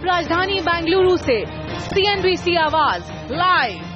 राजधानी बेंगलुरु से CNBC आवाज लाइव।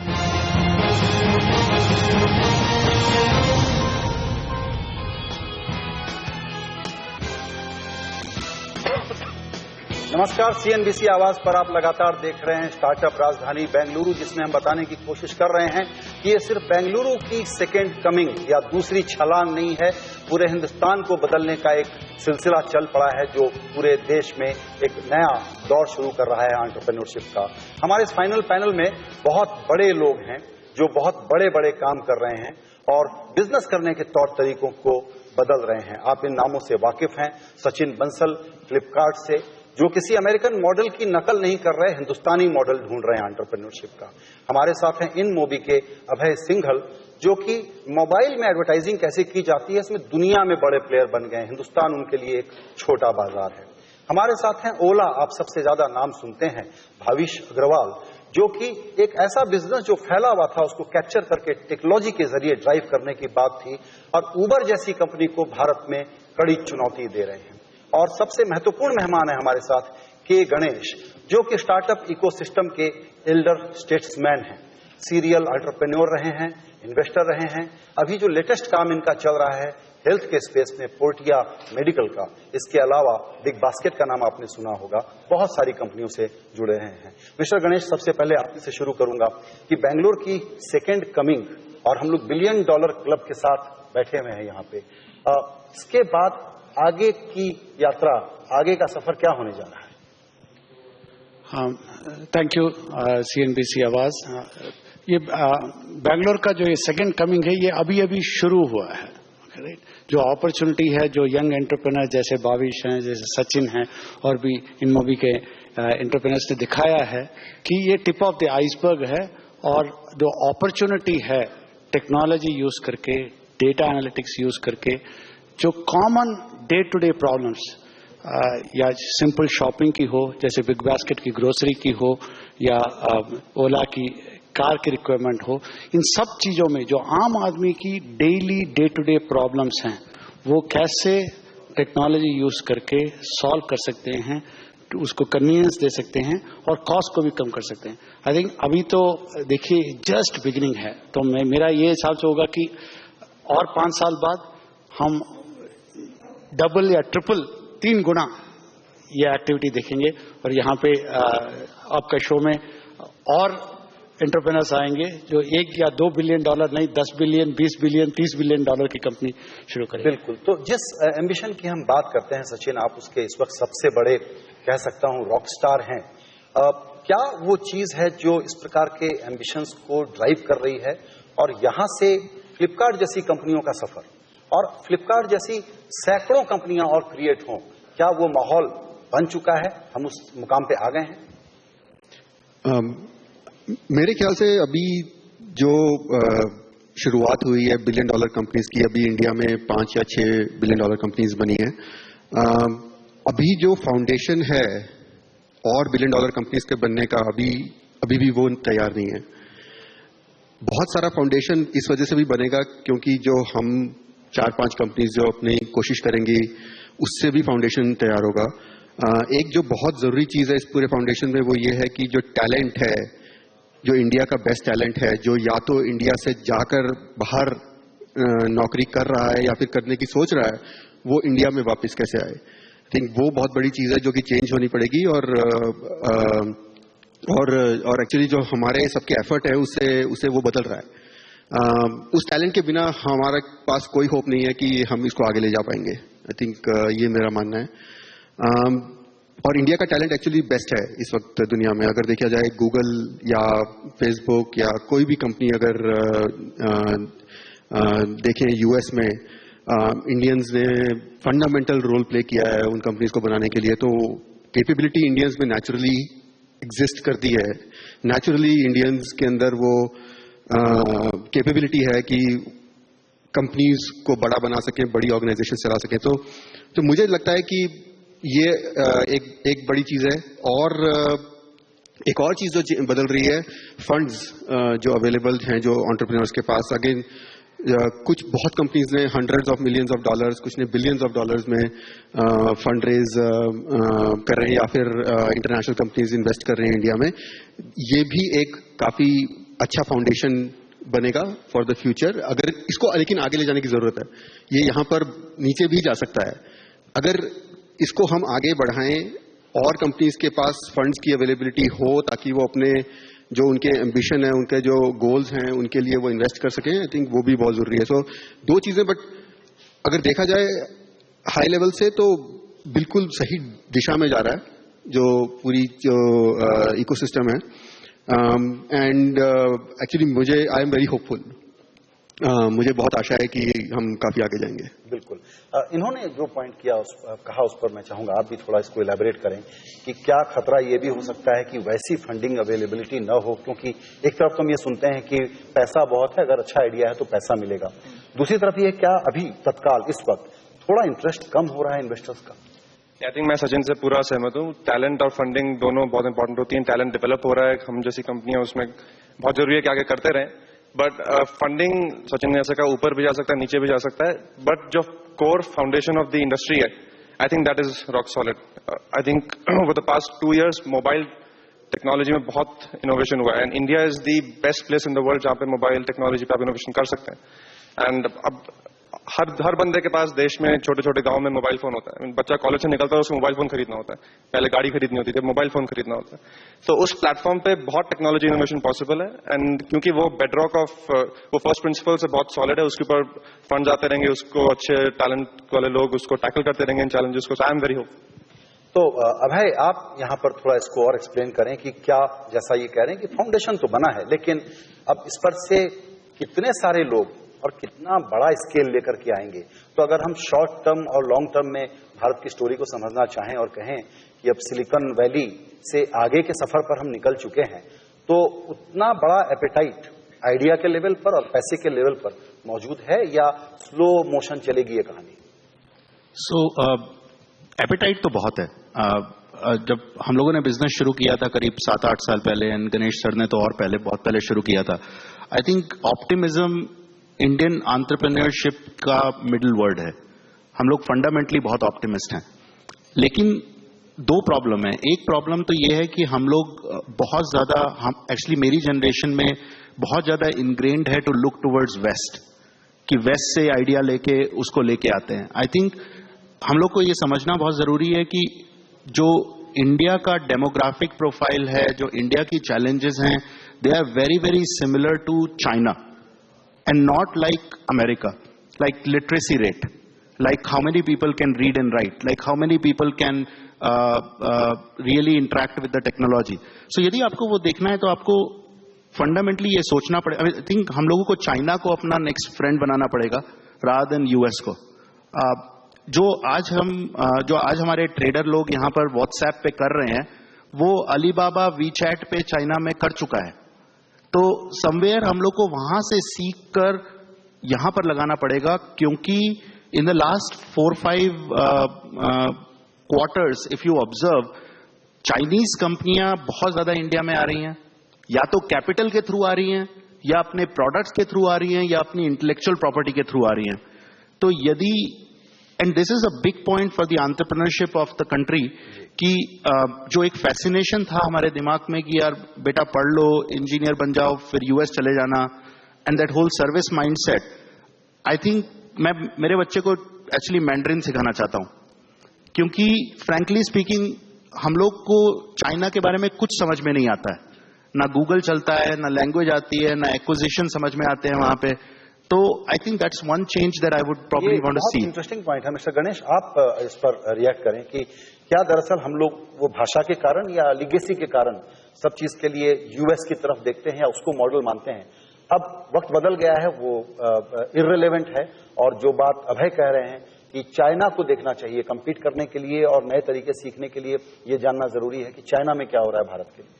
नमस्कार, CNBC आवाज पर आप लगातार देख रहे हैं स्टार्टअप राजधानी बेंगलुरु, जिसमें हम बताने की कोशिश कर रहे हैं कि ये सिर्फ बेंगलुरु की सेकेंड कमिंग या दूसरी छलांग नहीं है, पूरे हिंदुस्तान को बदलने का एक सिलसिला चल पड़ा है जो पूरे देश में एक नया दौर शुरू कर रहा है एंटरप्रेन्योरशिप का। हमारे इस फाइनल पैनल में बहुत बड़े लोग हैं जो बहुत बड़े बड़े काम कर रहे हैं और बिजनेस करने के तौर तरीकों को बदल रहे हैं। आप इन नामों से वाकिफ हैं। सचिन बंसल फ्लिपकार्ट से, जो किसी अमेरिकन मॉडल की नकल नहीं कर रहे, हिंदुस्तानी मॉडल ढूंढ रहे हैं एंटरप्रेन्योरशिप का। हमारे साथ हैं इन मोबी के अभय सिंघल, जो कि मोबाइल में एडवर्टाइजिंग कैसे की जाती है इसमें दुनिया में बड़े प्लेयर बन गए हैं। हिंदुस्तान उनके लिए एक छोटा बाजार है। हमारे साथ हैं ओला, आप सबसे ज्यादा नाम सुनते हैं, भाविश अग्रवाल, जो कि एक ऐसा बिजनेस जो फैला हुआ था उसको कैप्चर करके टेक्नोलॉजी के जरिए ड्राइव करने की बात थी, और उबर जैसी कंपनी को भारत में कड़ी चुनौती दे रहे हैं। और सबसे महत्वपूर्ण मेहमान है हमारे साथ के गणेश, जो कि स्टार्टअप इकोसिस्टम के एल्डर स्टेट्समैन हैं, सीरियल एंटरप्रेन्योर रहे हैं, इन्वेस्टर रहे हैं। अभी जो लेटेस्ट काम इनका चल रहा है हेल्थ के स्पेस में, पोर्टिया मेडिकल का, इसके अलावा बिग बास्केट का नाम आपने सुना होगा, बहुत सारी कंपनियों से जुड़े रहे हैं। मिस्टर गणेश, सबसे पहले आपसे शुरू करूंगा कि बेंगलुरु की सेकेंड कमिंग, और हम लोग $1 बिलियन क्लब के साथ बैठे हुए हैं यहाँ पे, इसके बाद आगे की यात्रा, आगे का सफर क्या होने जा रहा है? हाँ, थैंक यू CNBC आवाज। ये बेंगलोर का जो ये सेकंड कमिंग है, ये अभी अभी शुरू हुआ है। राइट, जो अपॉर्चुनिटी है, जो यंग एंटरप्रेन्योर जैसे भाविश हैं, जैसे सचिन हैं, और भी इन मोबी के एंटरप्रेन्योर्स ने दिखाया है कि ये टिप ऑफ द आइसबर्ग है। और जो अपॉर्चुनिटी है टेक्नोलॉजी यूज करके, डेटा एनालिटिक्स यूज करके, जो common day to day problems या सिंपल शॉपिंग की हो, जैसे बिग बास्केट की ग्रोसरी की हो, या ओला की कार की रिक्वायरमेंट हो, इन सब चीजों में जो आम आदमी की daily day to day problems हैं, वो कैसे टेक्नोलॉजी यूज करके सॉल्व कर सकते हैं, उसको कन्वीनियंस दे सकते हैं और कॉस्ट को भी कम कर सकते हैं। आई थिंक अभी तो देखिए जस्ट बिगिनिंग है, तो मेरा ये हिसाब से होगा कि और 5 साल बाद हम डबल या ट्रिपल 3 गुना ये एक्टिविटी देखेंगे। और यहाँ पे आपका शो में और एंटरप्रेन्योर्स आएंगे जो $1 या $2 बिलियन नहीं, 10 बिलियन, 20 बिलियन, 30 बिलियन की कंपनी शुरू करेंगे। बिल्कुल। तो जिस एम्बिशन की हम बात करते हैं सचिन, आप उसके इस वक्त सबसे बड़े, कह सकता हूं, रॉक स्टार हैं। क्या वो चीज है जो इस प्रकार के एम्बिशंस को ड्राइव कर रही है, और यहां से फ्लिपकार्ट जैसी कंपनियों का सफर, और फ्लिपकार्ट जैसी सैकड़ों कंपनियां और क्रिएट हों, क्या वो माहौल बन चुका है? हम उस मुकाम पे आ गए हैं? मेरे ख्याल से अभी जो शुरुआत हुई है $1 बिलियन कंपनीज की, अभी इंडिया में 5 या 6 $1 बिलियन कंपनीज बनी है। अभी जो फाउंडेशन है और $1 बिलियन कंपनीज के बनने का, अभी भी वो तैयार नहीं है। बहुत सारा फाउंडेशन इस वजह से भी बनेगा क्योंकि जो हम 4-5 कंपनीज जो अपनी कोशिश करेंगी, उससे भी फाउंडेशन तैयार होगा। एक जो बहुत जरूरी चीज है इस पूरे फाउंडेशन में, वो ये है कि जो टैलेंट है, जो इंडिया का बेस्ट टैलेंट है, जो या तो इंडिया से जाकर बाहर नौकरी कर रहा है या फिर करने की सोच रहा है, वो इंडिया में वापस कैसे आए। आई थिंक वो बहुत बड़ी चीज है जो कि चेंज होनी पड़ेगी। और एक्चुअली जो हमारे सबके एफर्ट है उससे वो बदल रहा है। उस टैलेंट के बिना हमारे पास कोई होप नहीं है कि हम इसको आगे ले जा पाएंगे। आई थिंक ये मेरा मानना है। और इंडिया का टैलेंट एक्चुअली बेस्ट है इस वक्त दुनिया में। अगर देखा जाए गूगल या फेसबुक या कोई भी कंपनी अगर देखें यूएस में, इंडियंस ने फंडामेंटल रोल प्ले किया है उन कंपनीज को बनाने के लिए। तो कैपेबिलिटी इंडियंस में नेचुरली एग्जिस्ट करती है। नेचुरली इंडियंस के अंदर वो कैपेबिलिटी है कि कंपनीज को बड़ा बना सकें, बड़ी ऑर्गेनाइजेशन चला सकें। तो मुझे लगता है कि ये एक बड़ी चीज है। और एक और चीज जो बदल रही है, फंड्स जो अवेलेबल हैं जो एंटरप्रेन्योर्स के पास। अगेन कुछ बहुत कंपनीज ने hundreds of millions of dollars, कुछ ने बिलियंस ऑफ डॉलर्स में फंड रेज कर रहे हैं, या फिर इंटरनेशनल कंपनीज इन्वेस्ट कर रहे हैं इंडिया में। ये भी एक काफी अच्छा फाउंडेशन बनेगा फॉर द फ्यूचर। अगर इसको लेकिन आगे ले जाने की जरूरत है, ये यहां पर नीचे भी जा सकता है। अगर इसको हम आगे बढ़ाएं और कंपनीज के पास फंड्स की अवेलेबिलिटी हो ताकि वो अपने जो उनके एम्बिशन है, उनके जो गोल्स हैं, उनके लिए वो इन्वेस्ट कर सकें, आई थिंक वो भी बहुत जरूरी है। सो दो चीजें, बट अगर देखा जाए हाई लेवल से तो बिल्कुल सही दिशा में जा रहा है जो पूरी जो इकोसिस्टम है। And actually I am very hopeful. मुझे बहुत आशा है कि हम काफी आगे जाएंगे। बिल्कुल। इन्होंने जो पॉइंट कहा उस पर मैं चाहूंगा आप भी थोड़ा इसको इलैबोरेट करें कि क्या खतरा ये भी हो सकता है कि वैसी फंडिंग अवेलेबिलिटी न हो, क्योंकि एक तरफ तो हम ये सुनते हैं कि पैसा बहुत है, अगर अच्छा आइडिया है तो पैसा मिलेगा, दूसरी तरफ ये क्या अभी तत्काल इस वक्त थोड़ा इंटरेस्ट कम हो रहा है इन्वेस्टर्स का? आई थिंक मैं सचिन से पूरा सहमत हूँ। टैलेंट और फंडिंग दोनों बहुत इंपॉर्टेंट होती है। टैलेंट डेवलप हो रहा है, हम जैसी कंपनियां उसमें बहुत जरूरी है कि आगे करते रहें, बट फंडिंग सचिन ने ऐसा कहा ऊपर भी जा सकता है, नीचे भी जा सकता है, बट जो core foundation of the industry है, I think that is rock solid. I think over the past 2 years mobile technology में बहुत इनोवेशन हुआ है, and India is the best place in the world जहां पे मोबाइल टेक्नोलॉजी पे आप innovation कर सकते हैं। एंड अब हर बंदे के पास देश में छोटे छोटे गांव में मोबाइल फोन होता है। बच्चा कॉलेज से निकलता है, उसको मोबाइल फोन खरीदना होता है, पहले गाड़ी खरीदनी होती थी, मोबाइल फोन खरीदना होता है। तो उस प्लेटफॉर्म पे बहुत टेक्नोलॉजी इनोवेशन पॉसिबल है, एंड क्योंकि वो बेडरॉक ऑफ वो फर्स्ट प्रिंसिपल से बहुत सॉलिड है, उसके ऊपर फंड आते रहेंगे, उसको अच्छे टैलेंट वाले लोग उसको टैकल करते रहेंगे इन चैलेंजेस को। I am very hope. तो अभय, आप यहां पर थोड़ा इसको और एक्सप्लेन करें कि क्या, जैसा ये कह रहे हैं कि फाउंडेशन तो बना है, लेकिन अब इस पर से कितने सारे लोग और कितना बड़ा स्केल लेकर के आएंगे? तो अगर हम शॉर्ट टर्म और लॉन्ग टर्म में भारत की स्टोरी को समझना चाहें और कहें कि अब सिलिकॉन वैली से आगे के सफर पर हम निकल चुके हैं, तो उतना बड़ा एपेटाइट आइडिया के लेवल पर और पैसे के लेवल पर मौजूद है, या स्लो मोशन चलेगी ये कहानी? एपेटाइट तो बहुत है। जब हम लोगों ने बिजनेस शुरू किया था करीब 7-8 साल पहले, एंड गणेश सर ने तो और पहले, बहुत पहले शुरू किया था, I think optimism Indian entrepreneurship का मिडिल वर्ड है। हम लोग फंडामेंटली बहुत ऑप्टिमिस्ट हैं, लेकिन 2 प्रॉब्लम है। एक प्रॉब्लम तो ये है कि हम लोग बहुत ज्यादा, हम एक्चुअली मेरी जनरेशन में बहुत ज्यादा इनग्रेन्ड है टू लुक टुवर्ड्स वेस्ट, कि वेस्ट से आइडिया लेके उसको लेके आते हैं। आई थिंक हम लोग को ये समझना बहुत जरूरी है कि जो इंडिया का डेमोग्राफिक प्रोफाइल है, जो इंडिया की चैलेंजेस हैं, they are very very similar to China, and not like America, like literacy rate, like how many people can read and write, like how many people can really interact with the technology. So यदि आपको वो देखना है तो आपको fundamentally ये सोचना पड़ेगा। आई थिंक हम लोगों को चाइना को अपना नेक्स्ट फ्रेंड बनाना पड़ेगा rather than US को। जो आज हमारे ट्रेडर लोग यहाँ पर व्हाट्सएप पे कर रहे हैं, वो अलीबाबा वीचैट पे चाइना में कर चुका है। तो समवेयर हम लोग को वहां से सीख कर यहां पर लगाना पड़ेगा, क्योंकि in the last 4-5 quarters if you observe, Chinese कंपनियां बहुत ज्यादा इंडिया में आ रही हैं, या तो कैपिटल के थ्रू आ रही हैं, या अपने प्रोडक्ट्स के थ्रू आ रही हैं, या अपनी इंटेलेक्चुअल प्रॉपर्टी के थ्रू आ रही हैं। तो यदि, and this is a big point for the entrepreneurship of the country, कि जो एक फैसिनेशन था हमारे दिमाग में कि यार बेटा पढ़ लो, इंजीनियर बन जाओ, फिर यूएस चले जाना, and that whole service mindset, I think मैं मेरे बच्चे को एक्चुअली मैंड्रिन सिखाना चाहता हूं, क्योंकि फ्रैंकली स्पीकिंग हम लोग को चाइना के बारे में कुछ समझ में नहीं आता है, ना गूगल चलता है, ना लैंग्वेज आती है, ना एक्विजिशन समझ में आते हैं वहां पे। तो I think that's one change that I would probably want to see. Interesting point है मिस्टर गणेश, आप इस पर रिएक्ट करें कि क्या दरअसल हम लोग वो भाषा के कारण या लिगेसी के कारण सब चीज के लिए यूएस की तरफ देखते हैं या उसको मॉडल मानते हैं? अब वक्त बदल गया है, वो इर्रेलेवेंट है, और जो बात अभय कह रहे हैं कि चाइना को देखना चाहिए कम्पीट करने के लिए और नए तरीके सीखने के लिए, ये जानना जरूरी है कि चाइना में क्या हो रहा है भारत के लिए।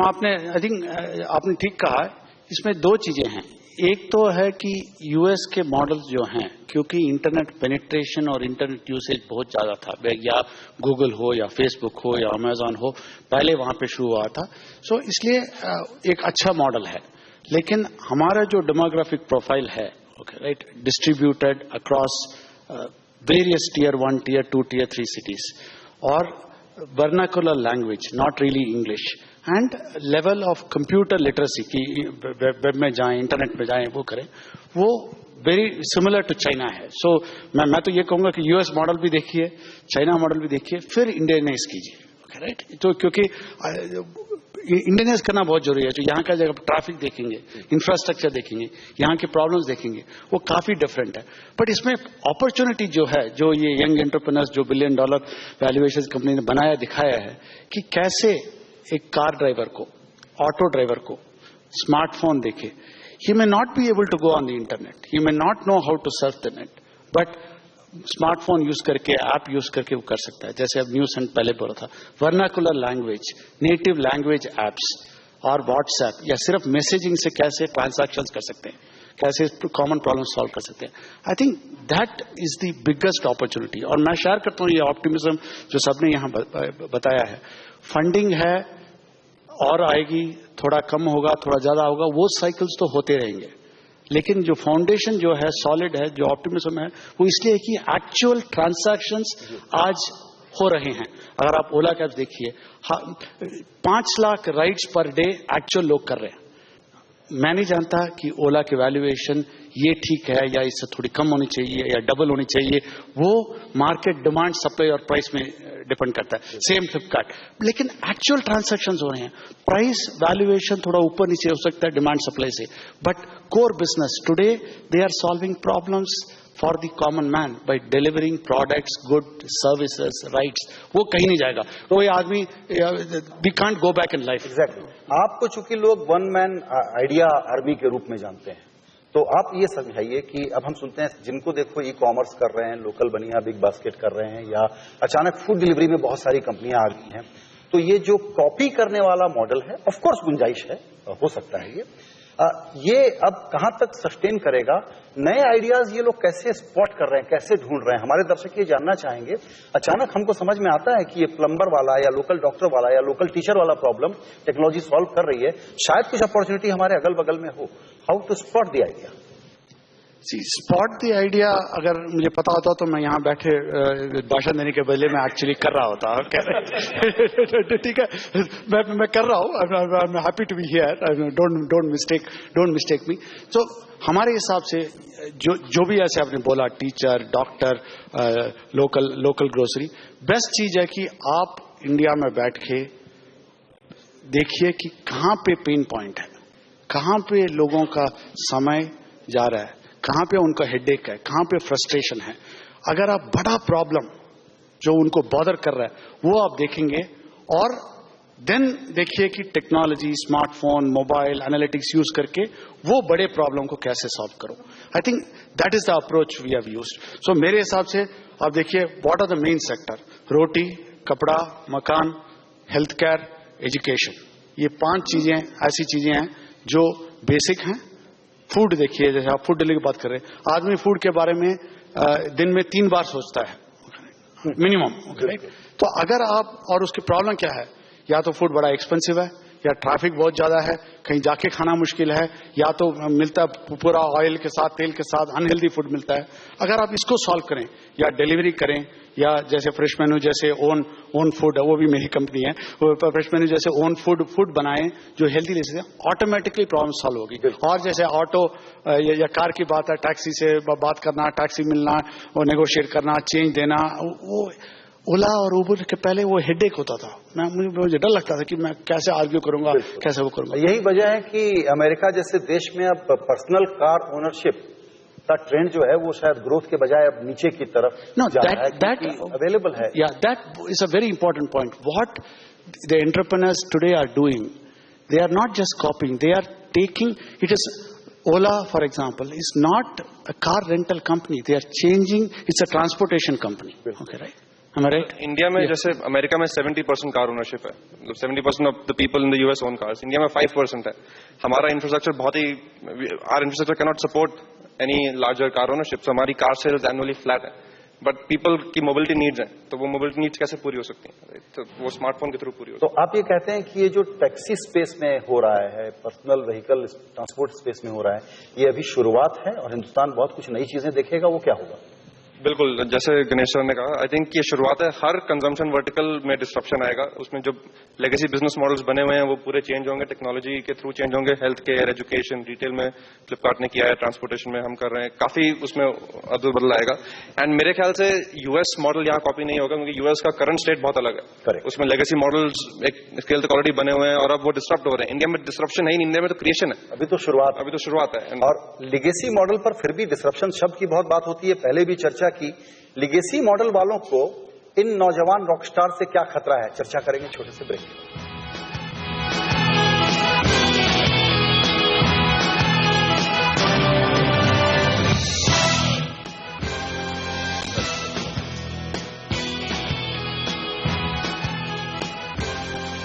आपने ठीक कहा। इसमें 2 चीजें हैं। एक तो है कि यूएस के मॉडल्स जो हैं, क्योंकि इंटरनेट पेनिट्रेशन और इंटरनेट यूसेज बहुत ज्यादा था, या गूगल हो या फेसबुक हो या अमेजॉन हो, पहले वहां पे शुरू हुआ था, सो इसलिए एक अच्छा मॉडल है। लेकिन हमारा जो डेमोग्राफिक प्रोफाइल है, okay right, distributed across various tier 1, tier 2, tier 3 cities, और vernacular language, not really English, and level of computer literacy की वेब में जाएं, इंटरनेट में जाएं, वो करें, वो वेरी सिमिलर टू चाइना है. सो मैं तो ये कहूंगा कि यूएस मॉडल भी देखिए, चाइना मॉडल भी देखिए, फिर इंडियनाइज कीजिए, ओके राइट. तो क्योंकि इंडियनाइज करना बहुत जरूरी है. जो यहाँ का जगह ट्रैफिक देखेंगे, इंफ्रास्ट्रक्चर देखेंगे, यहाँ के प्रॉब्लम्स देखेंगे, वो काफी डिफरेंट है. बट इसमें अपॉर्चुनिटी जो है, जो ये यंग एंटरप्रेन्योर्स, जो $1 बिलियन वैल्यूएशन कंपनी ने बनाया दिखाया है कि कैसे एक कार ड्राइवर को, ऑटो ड्राइवर को स्मार्टफोन देखे. He may not be able to go on the internet. He may not know how to surf the net. But smartphone use करके, ऐप यूज करके वो कर सकता है. जैसे अब न्यूज एंड पहले बोला था, vernacular language, native language apps और व्हाट्सएप, या सिर्फ मैसेजिंग से कैसे ट्रांजैक्शंस कर सकते हैं, कैसे कॉमन प्रॉब्लम सॉल्व कर सकते हैं. आई think that is the biggest opportunity. और मैं शेयर करता हूँ ये ऑप्टिमिज्म जो सबने यहाँ बताया है. फंडिंग है और आएगी, थोड़ा कम होगा, थोड़ा ज्यादा होगा, वो साइकिल्स तो होते रहेंगे, लेकिन जो फाउंडेशन जो है सॉलिड है, जो ऑप्टिमिज्म है, वो इसलिए कि एक्चुअल ट्रांजैक्शंस आज हो रहे हैं. अगर आप ओला कैब देखिए, 5 lakh rides per day actual लोग कर रहे हैं. मैं नहीं जानता कि ओला की वैल्यूएशन ये ठीक है या इससे थोड़ी कम होनी चाहिए या डबल होनी चाहिए. वो मार्केट डिमांड, सप्लाई और प्राइस में डिपेंड करता है. सेम फ्लिपकार्ट. लेकिन एक्चुअल ट्रांजैक्शंस हो रहे हैं. प्राइस वैल्यूएशन थोड़ा ऊपर नीचे हो सकता है डिमांड सप्लाई से, but core business today they are solving problems for the common man by delivering products, good services, rights. वो कहीं नहीं जाएगा. कोई आदमी, we can't go back in life. Exactly. आपको चूंकि लोग वन मैन आइडिया आर्मी के रूप में जानते हैं, तो आप ये समझाइए कि अब हम सुनते हैं जिनको देखो ई कॉमर्स कर रहे हैं, लोकल बनिया बिग बास्केट कर रहे हैं, या अचानक फूड डिलीवरी में बहुत सारी कंपनियां आ गई हैं, तो ये जो कॉपी करने वाला मॉडल है, ऑफ कोर्स गुंजाइश है, हो सकता है ये अब कहां तक सस्टेन करेगा. नए आइडियाज ये लोग कैसे स्पॉट कर रहे हैं, कैसे ढूंढ रहे हैं, हमारे दर्शक ये जानना चाहेंगे. अचानक हमको समझ में आता है कि ये प्लम्बर वाला या लोकल डॉक्टर वाला या लोकल टीचर वाला प्रॉब्लम टेक्नोलॉजी सॉल्व कर रही है. शायद कुछ अपॉर्चुनिटी हमारे अगल बगल में हो. How to spot the idea? Spot the idea अगर मुझे पता होता तो मैं यहाँ बैठे भाषण देने के बदले में एक्चुअली कर रहा होता. ठीक है, मैं कर रहा हूँ. I am happy to be here. Don't mistake me. तो हमारे हिसाब से जो भी ऐसे आपने बोला, teacher, doctor, local grocery, best चीज है कि आप इंडिया में बैठ के देखिए कि कहाँ पे पेन पॉइंट है, कहाँ पे लोगों का समय जा रहा है, कहां पे उनका हेडेक है, कहां पे फ्रस्ट्रेशन है. अगर आप बड़ा प्रॉब्लम जो उनको बॉदर कर रहा है वो आप देखेंगे, और देन देखिए कि technology, smartphone, mobile, analytics use करके वो बड़े प्रॉब्लम को कैसे सॉल्व करो. I think that is the approach we have used. So मेरे हिसाब से आप देखिए, what are the main sector. रोटी, कपड़ा, मकान, हेल्थ केयर, एजुकेशन. ये 5 चीजें ऐसी चीजें हैं जो बेसिक हैं. फूड देखिए, जैसे आप फूड डिलीवरी की बात कर रहे हैं, आदमी फूड के बारे में दिन में 3 बार सोचता है मिनिमम. तो अगर आप, और उसकी प्रॉब्लम क्या है, या तो फूड बड़ा एक्सपेंसिव है, या ट्रैफिक बहुत ज्यादा है, कहीं जाके खाना मुश्किल है, या तो मिलता पूरा ऑयल के साथ, तेल के साथ अनहेल्दी फूड मिलता है. अगर आप इसको सॉल्व करें या डिलीवरी करें, या जैसे फ्रेश मेनू जैसे ओन फूड है, वो भी मेरी कंपनी है, वो फ्रेश मेनू जैसे ओन फूड बनाएं जो हेल्दी ले सकते हैं, ऑटोमेटिकली प्रॉब्लम सॉल्व होगी. और जैसे ऑटो या कार की बात है, टैक्सी से बात करना, टैक्सी मिलना, वो नेगोशिएट करना, चेंज देना, वो ओला और उबर के पहले वो हेडेक होता था. मुझे डर लगता था कि मैं कैसे आर्ग्यू करूंगा, कैसे वो करूंगा. यही वजह है कि अमेरिका जैसे देश में अब पर्सनल कार ओनरशिप का ट्रेंड जो है वो शायद ग्रोथ के बजाय अब नीचे की तरफ जा रहा है, अवेलेबल है. या that is a very important point. What the entrepreneurs today are doing, they are not just copying, they are taking. It is Ola, for example, is not a car rental company. They are changing. It's a transportation company. Okay, right? Am I right? India में जैसे America में 70% car ownership है, 70% of the people in the US own cars. India में 5% है. हमारा infrastructure बहुत ही, our infrastructure can not support any larger car ownership. So हमारी कार सेल्स एनुअली फ्लैट है. बट पीपल की मोबिलिटी नीड्स हैं, तो वो मोबिलिटी नीड्स कैसे पूरी हो सकती हैं? तो वो स्मार्टफोन के थ्रू पूरी हो सकती तो आप ये कहते हैं कि ये जो टैक्सी स्पेस में हो रहा है, पर्सनल व्हीकल ट्रांसपोर्ट स्पेस में हो रहा है, ये अभी शुरुआत है और हिंदुस्तान बहुत कुछ नई चीजें देखेगा, वो क्या होगा? बिल्कुल, जैसे गणेश सर ने कहा, आई थिंक ये शुरुआत है। हर कंजम्पशन वर्टिकल में डिस्ट्रप्शन आएगा, उसमें जो लेगेसी बिजनेस मॉडल्स बने हुए हैं वो पूरे चेंज होंगे, टेक्नोलॉजी के थ्रू चेंज होंगे। हेल्थ केयर, एजुकेशन, रिटेल में फ्लिपकार्ट ने किया है, ट्रांसपोर्टेशन में हम कर रहे हैं, काफी उसमें अदल बदल आएगा। एंड मेरे ख्याल से यूएस मॉडल यहाँ कॉपी नहीं होगा, क्योंकि यूएस का करंट स्टेट बहुत अलग है। उसमें लेगेसी मॉडल्स एक स्केल तक ऑलरेडी बने हुए हैं और अब वो डिस्टर्ब हो रहे हैं। इंडिया में डिस्ट्रप्शन है, इंडिया में तो क्रिएशन है, अभी तो शुरुआत है। और लेगेसी मॉडल पर फिर भी डिस्ट्रप्शन शब्द की बहुत बात होती है, पहले भी चर्चा की। लेगेसी मॉडल वालों को इन नौजवान रॉकस्टार से क्या खतरा है, चर्चा करेंगे छोटे से ब्रेक में।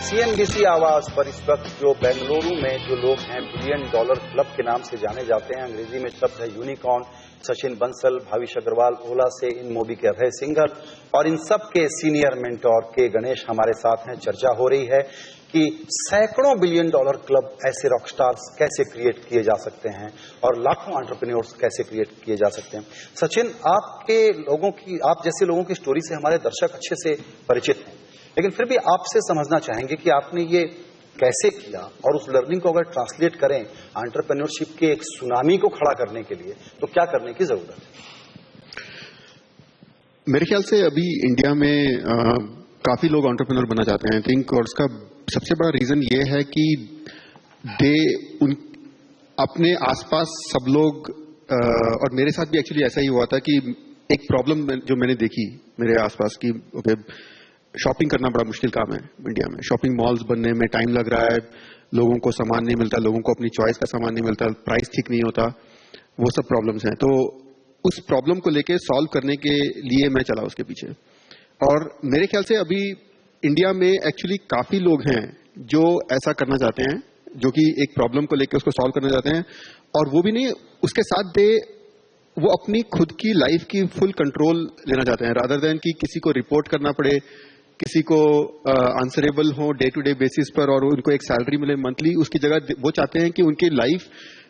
सीएनबीसी आवाज पर इस वक्त जो बेंगलुरु में जो लोग हैं $1 बिलियन क्लब के नाम से जाने जाते हैं, अंग्रेजी में शब्द है यूनिकॉर्न, सचिन बंसल, भाविश अग्रवाल ओला से, इन मोबी के अभय सिंघल और इन सब के सीनियर मेंटोर के गणेश हमारे साथ हैं। चर्चा हो रही है कि सैकड़ों $1 बिलियन क्लब ऐसे रॉकस्टार्स कैसे क्रिएट किए जा सकते हैं और लाखों एंटरप्रेन्योर्स कैसे क्रिएट किए जा सकते हैं। सचिन, आप जैसे लोगों की स्टोरी से हमारे दर्शक अच्छे से परिचित हैं, लेकिन फिर भी आपसे समझना चाहेंगे कि आपने ये कैसे किया और उस लर्निंग को अगर ट्रांसलेट करें एंटरप्रेन्योरशिप के एक सुनामी को खड़ा करने के लिए, तो क्या करने की जरूरत है? मेरे ख्याल से अभी इंडिया में काफी लोग एंटरप्रेन्योर बनना चाहते हैं, आई थिंक, और उसका सबसे बड़ा रीजन ये है कि अपने आसपास सब लोग, और मेरे साथ भी एक्चुअली ऐसा ही हुआ था कि एक प्रॉब्लम जो मैंने देखी मेरे आसपास की, शॉपिंग करना बड़ा मुश्किल काम है इंडिया में। शॉपिंग मॉल्स बनने में टाइम लग रहा है, लोगों को सामान नहीं मिलता, लोगों को अपनी चॉइस का सामान नहीं मिलता, प्राइस ठीक नहीं होता, वो सब प्रॉब्लम्स हैं। तो उस प्रॉब्लम को लेके सॉल्व करने के लिए मैं चला उसके पीछे। और मेरे ख्याल से अभी इंडिया में एक्चुअली काफी लोग हैं जो ऐसा करना चाहते हैं, जो कि एक प्रॉब्लम को लेकर उसको सॉल्व करना चाहते हैं, और वो भी नहीं, उसके साथ वो अपनी खुद की लाइफ की फुल कंट्रोल लेना चाहते हैं, रादर देन कि किसी को रिपोर्ट करना पड़े, किसी को आंसरेबल हो डे टू डे बेसिस पर और उनको एक सैलरी मिले मंथली। उसकी जगह वो चाहते हैं कि उनकी लाइफ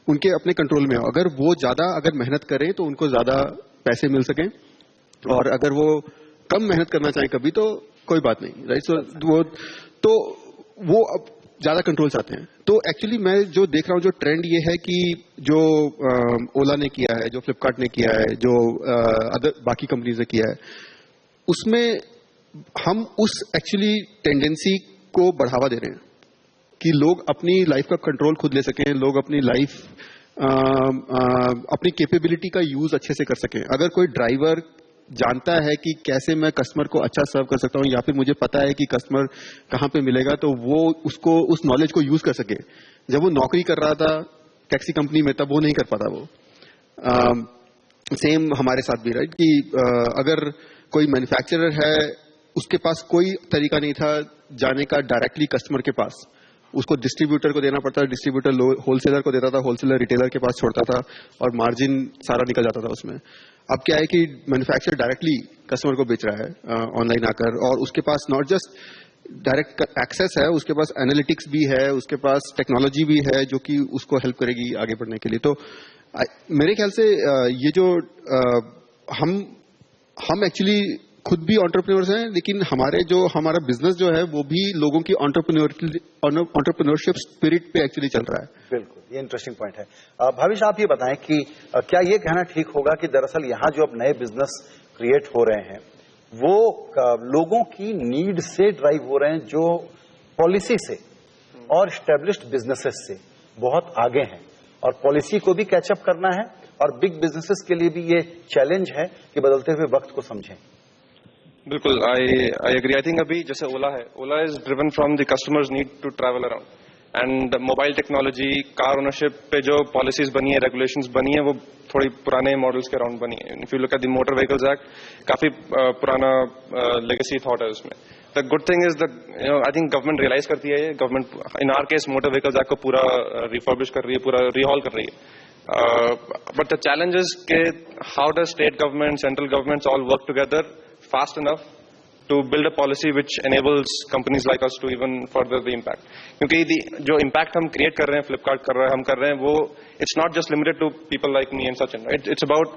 उनके अपने कंट्रोल में हो। अगर वो ज्यादा मेहनत करें तो उनको ज्यादा पैसे मिल सकें, और अगर वो कम मेहनत करना चाहें कभी तो कोई बात नहीं, राइट। सो वो अब ज्यादा कंट्रोल चाहते हैं। तो एक्चुअली मैं जो देख रहा हूं, जो ट्रेंड ये है कि जो ओला ने किया है, जो फ्लिपकार्ट ने किया है, जो बाकी कंपनीज ने किया है, उसमें हम उस एक्चुअली टेंडेंसी को बढ़ावा दे रहे हैं कि लोग अपनी लाइफ का कंट्रोल खुद ले सकें, लोग अपनी लाइफ अपनी कैपेबिलिटी का यूज अच्छे से कर सकें। अगर कोई ड्राइवर जानता है कि कैसे मैं कस्टमर को अच्छा सर्व कर सकता हूं, या फिर मुझे पता है कि कस्टमर कहां पे मिलेगा, तो वो उसको उस नॉलेज को यूज कर सके। जब वो नौकरी कर रहा था टैक्सी कंपनी में, तब वो नहीं कर पाता। वो सेम हमारे साथ भी, राइट, कि अगर कोई मैन्युफैक्चरर है, उसके पास कोई तरीका नहीं था जाने का डायरेक्टली कस्टमर के पास, उसको डिस्ट्रीब्यूटर को देना पड़ता था, डिस्ट्रीब्यूटर होलसेलर को देता था, होलसेलर रिटेलर के पास छोड़ता था और मार्जिन सारा निकल जाता था उसमें। अब क्या है कि मैन्युफैक्चरर डायरेक्टली कस्टमर को बेच रहा है ऑनलाइन आकर, और उसके पास नॉट जस्ट डायरेक्ट एक्सेस है, उसके पास एनालिटिक्स भी है, उसके पास टेक्नोलॉजी भी है जो कि उसको हेल्प करेगी आगे बढ़ने के लिए। तो मेरे ख्याल से ये जो हम एक्चुअली खुद भी एंटरप्रेन्योर्स हैं, लेकिन हमारा बिजनेस जो है वो भी लोगों की एंटरप्रेन्योरशिप स्पिरिट पे एक्चुअली चल रहा है। बिल्कुल, ये इंटरेस्टिंग पॉइंट है। भाविश, आप ये बताएं कि क्या ये कहना ठीक होगा कि दरअसल यहाँ जो अब नए बिजनेस क्रिएट हो रहे हैं वो लोगों की नीड से ड्राइव हो रहे हैं, जो पॉलिसी से और एस्टेब्लिश्ड बिजनेसेस से बहुत आगे हैं, और पॉलिसी को भी कैचअप करना है, और बिग बिजनेसेस के लिए भी ये चैलेंज है कि बदलते हुए वक्त को समझें। बिल्कुल, आई एग्री। आई थिंक अभी जैसे Ola is driven from the customers need to travel around, and mobile technology, car ownership पे जो पॉलिसीज बनी है, रेगुलेशंस बनी है, वो थोड़ी पुराने मॉडल्स के अराउंड बनी है। If you look at the motor vehicles act, काफी पुराना लेगेसी थॉट है उसमें। The good thing is I think government realize करती है, government in our case motor vehicles act को पूरा रिफर्बिश कर रही है, पूरा रिहॉल कर रही है। But the challenge is how does state government, central governments all work together fast enough to build a policy which enables companies like us to even further the impact. क्योंकि जो impact हम create कर रहे हैं, Flipkart कर रहा है, हम कर रहे हैं, वो it's not just limited to people like me and Sachin. It's about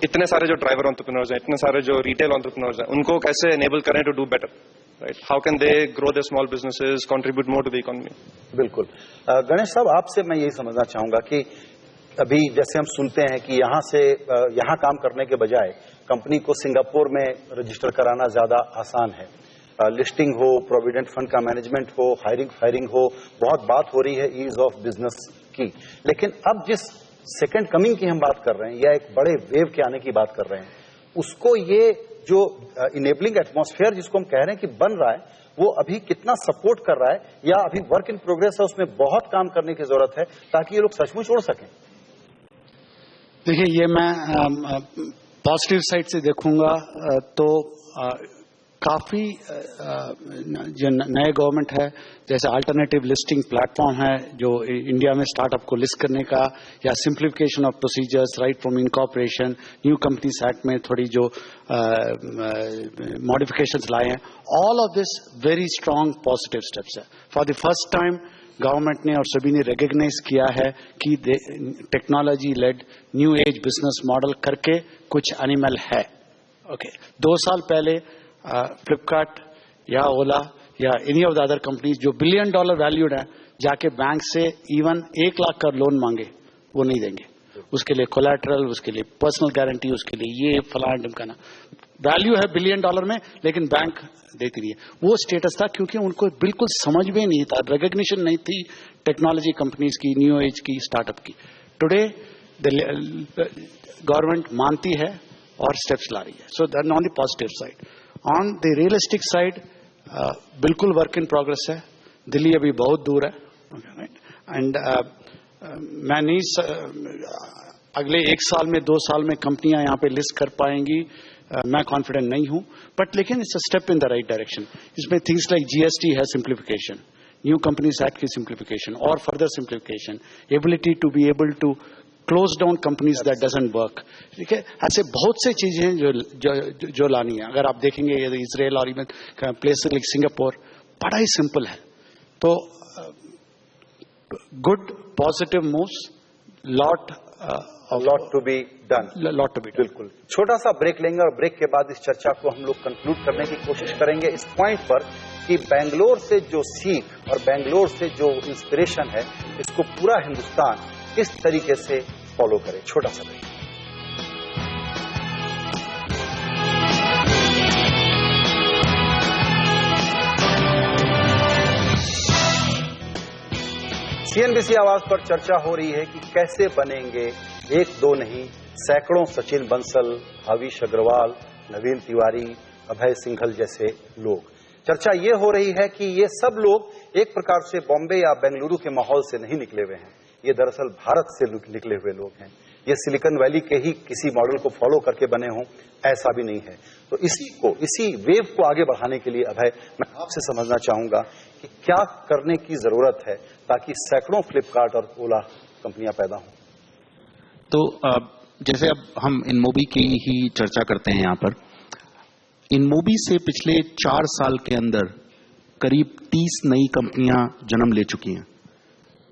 इतने सारे जो driver entrepreneurs हैं, इतने सारे जो retail entrepreneurs हैं, उनको कैसे enable करें to do better. Right? How can they grow their small businesses, contribute more to the economy? बिल्कुल। गणेश साहब, आपसे मैं यही समझना चाहूंगा कि अभी जैसे हम सुनते हैं कि यहाँ काम करने के बजाय कंपनी को सिंगापुर में रजिस्टर कराना ज्यादा आसान है। लिस्टिंग हो, प्रोविडेंट फंड का मैनेजमेंट हो, हायरिंग फायरिंग हो, बहुत बात हो रही है ईज ऑफ बिजनेस की। लेकिन अब जिस सेकंड कमिंग की हम बात कर रहे हैं या एक बड़े वेव के आने की बात कर रहे हैं, उसको ये जो इनेबलिंग एटमॉस्फेयर जिसको हम कह रहे हैं कि बन रहा है, वो अभी कितना सपोर्ट कर रहा है या अभी वर्क इन प्रोग्रेस है, उसमें बहुत काम करने की जरूरत है ताकि ये लोग सचमुच उड़ सकें? देखिए, ये मैं पॉजिटिव साइड से देखूंगा तो काफी जो नए गवर्नमेंट है, जैसे अल्टरनेटिव लिस्टिंग प्लेटफॉर्म है जो इंडिया में स्टार्टअप को लिस्ट करने का, या simplification of procedures, right from incorporation, new companies act में थोड़ी जो मॉडिफिकेशंस लाए हैं, all of this very strong positive steps है। For the first time government ने और सभी ने रिकॉग्नाइज किया है कि technology led new age business model करके कुछ एनिमल है। ओके, 2 साल पहले फ्लिपकार्ट या ओला या any of the other companies जो $1 बिलियन वैल्यूड है, जाके बैंक से इवन 1 लाख का लोन मांगे, वो नहीं देंगे। उसके लिए कोलैटरल, उसके लिए पर्सनल गारंटी, उसके लिए ये फलाना ढिमकाना, वैल्यू है $1 बिलियन में, लेकिन बैंक देती नहीं है। वो स्टेटस था क्योंकि उनको बिल्कुल समझ में नहीं था, रिकॉग्निशन नहीं थी टेक्नोलॉजी कंपनीज की, न्यू एज की, स्टार्टअप की। टुडे गवर्नमेंट मानती है और स्टेप्स ला रही है। So that on the positive side. On the realistic side बिल्कुल वर्क इन प्रोग्रेस है। दिल्ली अभी बहुत दूर है एंड मैं नहीं अगले 1 साल में 2 साल में कंपनियां यहां पे लिस्ट कर पाएंगी, मैं कॉन्फिडेंट नहीं हूं, बट लेकिन it's a step in the right direction. इसमें थिंग्स लाइक जीएसटी है सिंप्लीफिकेशन, न्यू कंपनीज एक्ट की सिंप्लीफिकेशन और further simplification, ability to be able to close down companies that doesn't work. ठीक है, ऐसे बहुत से चीजें हैं जो लानी है। अगर आप देखेंगे इजराइल और इवन प्लेसेस लाइक सिंगापुर, बड़ा ही सिंपल है। तो good positive moves, lot to be done. बिल्कुल। छोटा सा ब्रेक लेंगे और ब्रेक के बाद इस चर्चा को हम लोग कंक्लूड करने की कोशिश करेंगे इस पॉइंट पर कि बेंगलोर से जो सीख और बेंगलोर से जो इंस्पिरेशन है, इसको पूरा हिंदुस्तान किस तरीके से फॉलो करे। छोटा सा ब्रेक। सीएनबीसी आवाज पर चर्चा हो रही है कि कैसे बनेंगे 1-2 नहीं सैकड़ों सचिन बंसल, भाविश अग्रवाल, नवीन तिवारी, अभय सिंघल जैसे लोग। चर्चा ये हो रही है कि ये सब लोग एक प्रकार से बॉम्बे या बेंगलुरु के माहौल से नहीं निकले हुए हैं, ये दरअसल भारत से निकले हुए लोग हैं। ये सिलिकॉन वैली के ही किसी मॉडल को फॉलो करके बने हों, ऐसा भी नहीं है। तो इसी वेव को आगे बढ़ाने के लिए अभय, मैं आपसे समझना चाहूंगा कि क्या करने की जरूरत है ताकि सैकड़ों फ्लिपकार्ट और ओला कंपनियां पैदा हों। तो जैसे अब हम इनमोबी की ही चर्चा करते हैं, यहाँ पर इनमोबी से पिछले 4 साल के अंदर करीब 30 नई कंपनियां जन्म ले चुकी हैं।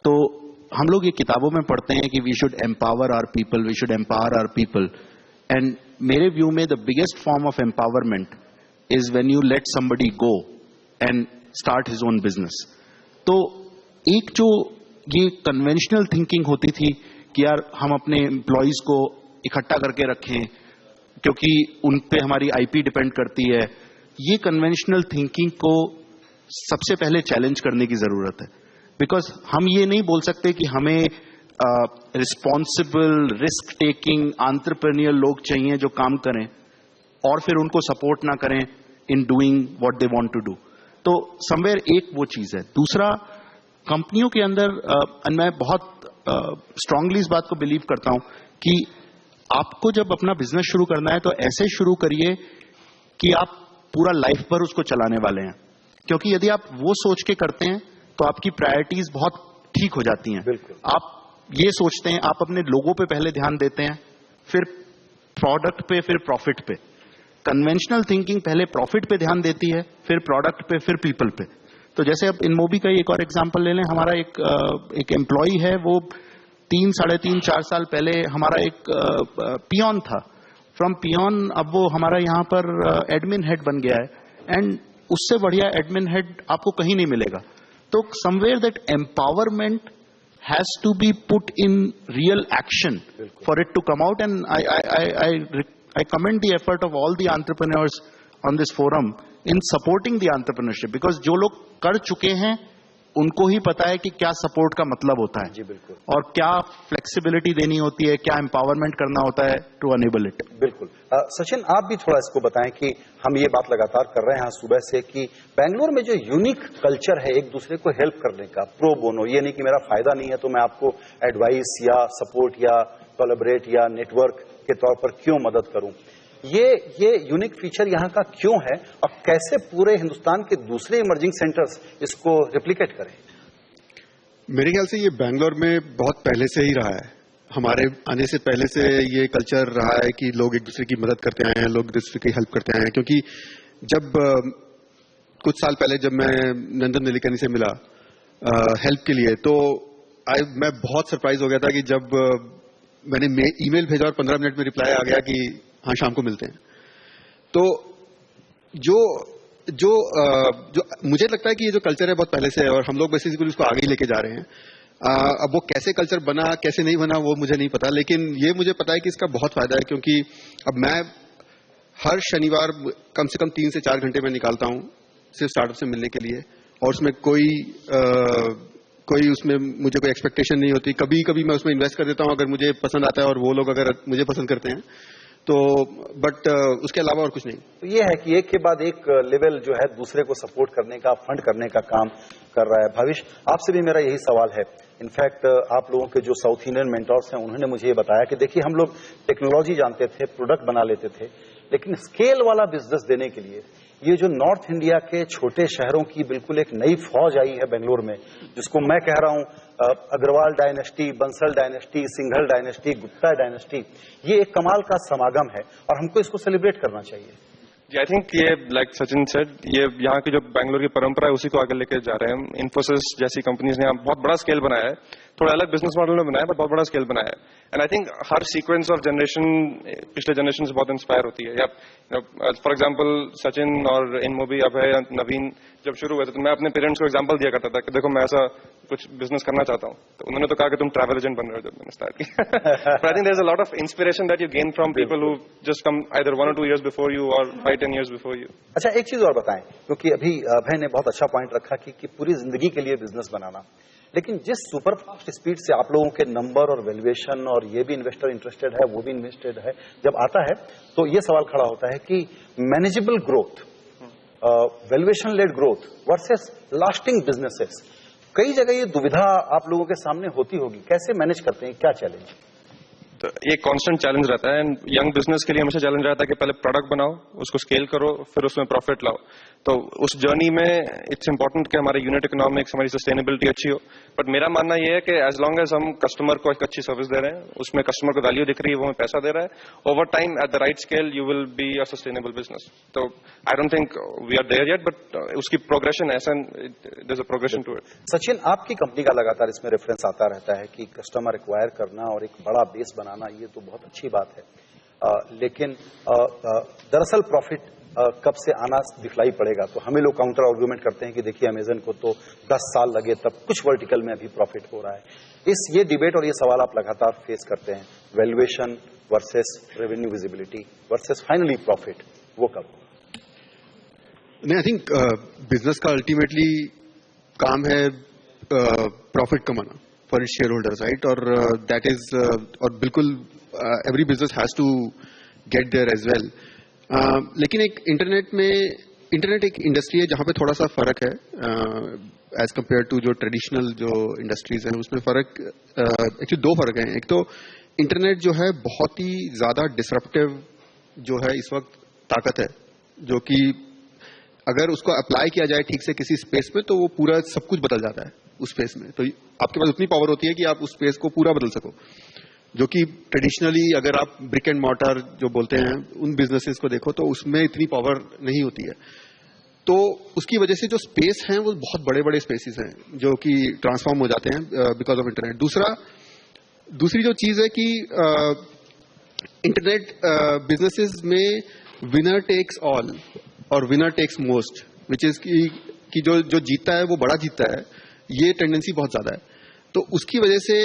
तो हम लोग ये किताबों में पढ़ते हैं कि we should empower our people, we should empower our people, and मेरे व्यू में the biggest form of empowerment is when you let somebody go and start his own business. तो एक जो ये कन्वेंशनल थिंकिंग होती थी कि यार हम अपने एम्प्लॉइज को इकट्ठा करके रखें क्योंकि उन पे हमारी आईपी डिपेंड करती है, ये कन्वेंशनल थिंकिंग को सबसे पहले चैलेंज करने की जरूरत है। बिकॉज हम ये नहीं बोल सकते कि हमें रिस्पॉन्सिबल, रिस्क टेकिंग, एंटरप्रेन्योर लोग चाहिए जो काम करें और फिर उनको सपोर्ट ना करें in doing what they want to do. तो समवेयर एक वो चीज है। दूसरा, कंपनियों के अंदर मैं बहुत स्ट्रांगली इस बात को बिलीव करता हूं कि आपको जब अपना बिजनेस शुरू करना है तो ऐसे शुरू करिए कि आप पूरा लाइफ भर उसको चलाने वाले हैं, क्योंकि यदि आप वो सोच के करते हैं तो आपकी प्रायोरिटीज बहुत ठीक हो जाती हैं। बिल्कुल। आप ये सोचते हैं, आप अपने लोगों पे पहले ध्यान देते हैं, फिर प्रोडक्ट पे, फिर प्रॉफिट पे। कन्वेंशनल थिंकिंग पहले प्रॉफिट पे ध्यान देती है, फिर प्रोडक्ट पे, फिर पीपल पे। तो जैसे अब इनमोबी का एक और एग्जांपल ले लें, हमारा एक एम्प्लॉई है, वो 3, साढ़े 3, 4 साल पहले हमारा एक पियोन था। फ्रॉम पियोन अब वो हमारा यहाँ पर एडमिन हेड बन गया है, एंड उससे बढ़िया एडमिन हेड आपको कहीं नहीं मिलेगा। तो somewhere that empowerment has to be put in real action for it to come out, and I commend the effort of all the entrepreneurs on this forum in supporting the entrepreneurship, because जो लोग कर चुके हैं उनको ही पता है कि क्या सपोर्ट का मतलब होता है। जी बिल्कुल। और क्या फ्लेक्सिबिलिटी देनी होती है, क्या एम्पावरमेंट करना होता है टू अनेबल इट। बिल्कुल। सचिन, आप भी थोड़ा इसको बताएं कि हम ये बात लगातार कर रहे हैं सुबह से कि बेंगलुरु में जो यूनिक कल्चर है एक दूसरे को हेल्प करने का, प्रो बोनो, ये नहीं कि मेरा फायदा नहीं है तो मैं आपको एडवाइस या सपोर्ट या कोलैबोरेट या नेटवर्क के तौर पर क्यों मदद करूं, ये यूनिक फीचर यहाँ का क्यों है और कैसे पूरे हिंदुस्तान के दूसरे इमर्जिंग सेंटर्स इसको रिप्लिकेट करें? मेरे ख्याल से ये बैंगलोर में बहुत पहले से ही रहा है। हमारे आने से पहले से ये कल्चर रहा है कि लोग एक दूसरे की मदद करते आए हैं, लोग एक दूसरे की हेल्प करते आए हैं। क्योंकि जब कुछ साल पहले जब मैं नंदन नीलेकनी से मिला हेल्प के लिए, तो मैं बहुत सरप्राइज हो गया था कि जब मैंने ईमेल भेजा और 15 मिनट में रिप्लाई आ गया कि हाँ शाम को मिलते हैं। तो जो मुझे लगता है कि ये जो कल्चर है बहुत पहले से है और हम लोग बेसिकली उसको आगे ही लेके जा रहे हैं। अब वो कैसे कल्चर बना कैसे नहीं बना वो मुझे नहीं पता, लेकिन ये मुझे पता है कि इसका बहुत फायदा है। क्योंकि अब मैं हर शनिवार कम से कम 3 से 4 घंटे में निकालता हूँ सिर्फ स्टार्टअप से मिलने के लिए, और उसमें कोई उसमें मुझे कोई एक्सपेक्टेशन नहीं होती। कभी कभी मैं उसमें इन्वेस्ट कर देता हूँ अगर मुझे पसंद आता है और वो लोग अगर मुझे पसंद करते हैं तो, बट उसके अलावा और कुछ नहीं। तो ये है कि एक के बाद एक लेवल जो है दूसरे को सपोर्ट करने का, फंड करने का काम कर रहा है। भविष्य, आपसे भी मेरा यही सवाल है। इनफैक्ट आप लोगों के जो साउथ इंडियन मेंटर्स हैं उन्होंने मुझे ये बताया कि देखिए हम लोग टेक्नोलॉजी जानते थे, प्रोडक्ट बना लेते थे, लेकिन स्केल वाला बिजनेस देने के लिए ये जो नॉर्थ इंडिया के छोटे शहरों की बिल्कुल एक नई फौज आई है बेंगलुरु में, जिसको मैं कह रहा हूं Agarwal dynasty, Bansal dynasty, Singhal dynasty, Gupta dynasty, ये एक कमाल का समागम है और हमको इसको सेलिब्रेट करना चाहिए। जी, आई थिंक ये लाइक सचिन सेड, ये यहाँ की जो बेंगलुरु की परंपरा है उसी को आगे लेके जा रहे हैं हम। इन्फोसिस जैसी कंपनीज ने यहाँ बहुत बड़ा स्केल बनाया है, थोड़ा अलग बिजनेस मॉडल में बनाया है, बट बहुत बड़ा स्केल बनाया है। And I think her sequence of generation पिछले जनरेशन से बहुत इंस्पायर होती है। या फॉर एग्जांपल सचिन और इनमोबी, अभय, नवीन जब शुरू हुए थे तो मैं अपने पेरेंट्स को एग्जांपल दिया करता था कि देखो मैं ऐसा कुछ बिजनेस करना चाहता हूँ, तो उन्होंने तो कहा कि तुम ट्रैवल एजेंट बन रहे हो जब मैंने स्टार्ट किया। I think there is a lot of inspiration that you gain from people who just come either 1 or 2 years before you or 5-10 years before you. अच्छा, एक चीज और बताएं, क्योंकि अभी अभय ने बहुत अच्छा पॉइंट रखा कि पूरी जिंदगी के लिए बिजनेस बनाना, लेकिन जिस सुपर फास्ट स्पीड से आप लोगों के नंबर और वैल्यूएशन और ये भी इन्वेस्टर इंटरेस्टेड है वो भी इन्वेस्टेड है जब आता है, तो ये सवाल खड़ा होता है कि manageable growth, valuation led growth versus lasting businesses, कई जगह ये दुविधा आप लोगों के सामने होती होगी, कैसे मैनेज करते हैं, क्या चैलेंज? तो ये कांस्टेंट चैलेंज रहता है। यंग बिजनेस के लिए हमेशा चैलेंज रहता है कि पहले प्रोडक्ट बनाओ, उसको स्केल करो, फिर उसमें प्रॉफिट लाओ। तो उस जर्नी में इट्स इंपॉर्टेंट कि हमारे यूनिट इकोनॉमिक्स, हमारी सस्टेनेबिलिटी अच्छी हो। बट मेरा मानना यह है कि एज लॉन्ग एज हम कस्टमर को एक अच्छी सर्विस दे रहे हैं, उसमें कस्टमर को वैल्यू दिख रही है, वो हमें पैसा दे रहा है, over time at the right scale you will be a sustainable business. तो I don't think we are there yet, but उसकी प्रोग्रेशन है, there is a progression to it. Sachin, आपकी कंपनी का लगातार इसमें रेफरेंस आता रहता है कि कस्टमर एक्वायर करना और एक बड़ा बेस बनाना, ये तो बहुत अच्छी बात है, लेकिन दरअसल प्रॉफिट कब से आना दिखलाई पड़ेगा? तो हमें लोग काउंटर आर्गुमेंट करते हैं कि देखिए अमेजन को तो 10 साल लगे, तब कुछ वर्टिकल में अभी प्रॉफिट हो रहा है। ये डिबेट और ये सवाल आप लगातार फेस करते हैं, valuation versus revenue visibility versus finally profit, वो कब? नहीं, आई थिंक बिजनेस का अल्टीमेटली काम है प्रॉफिट कमाना for its shareholders, right? और दैट इज और बिल्कुल every business has to get there as well. लेकिन एक इंटरनेट एक इंडस्ट्री है जहां पे थोड़ा सा फर्क है एज कंपेयर टू जो ट्रेडिशनल जो इंडस्ट्रीज हैं, उसमें फर्क एक्चुअली 2 फर्क हैं। एक तो इंटरनेट जो है बहुत ही ज्यादा डिसरप्टिव जो है इस वक्त ताकत है, जो कि अगर उसको अप्लाई किया जाए ठीक से किसी स्पेस में तो वो पूरा सब कुछ बदल जाता है। उस स्पेस में, तो आपके पास उतनी पावर होती है कि आप उस स्पेस को पूरा बदल सको, जो कि ट्रेडिशनली अगर आप ब्रिक एंड मॉर्टर जो बोलते हैं उन बिजनेसेस को देखो तो उसमें इतनी पावर नहीं होती है। तो उसकी वजह से जो स्पेस हैं वो बहुत बड़े बड़े स्पेसेस हैं जो कि ट्रांसफॉर्म हो जाते हैं बिकॉज ऑफ इंटरनेट। दूसरी जो चीज है कि इंटरनेट बिजनेसेस में विनर टेक्स ऑल और winner takes most, which is कि जो जीतता है वो बड़ा जीतता है, ये टेंडेंसी बहुत ज्यादा है। तो उसकी वजह से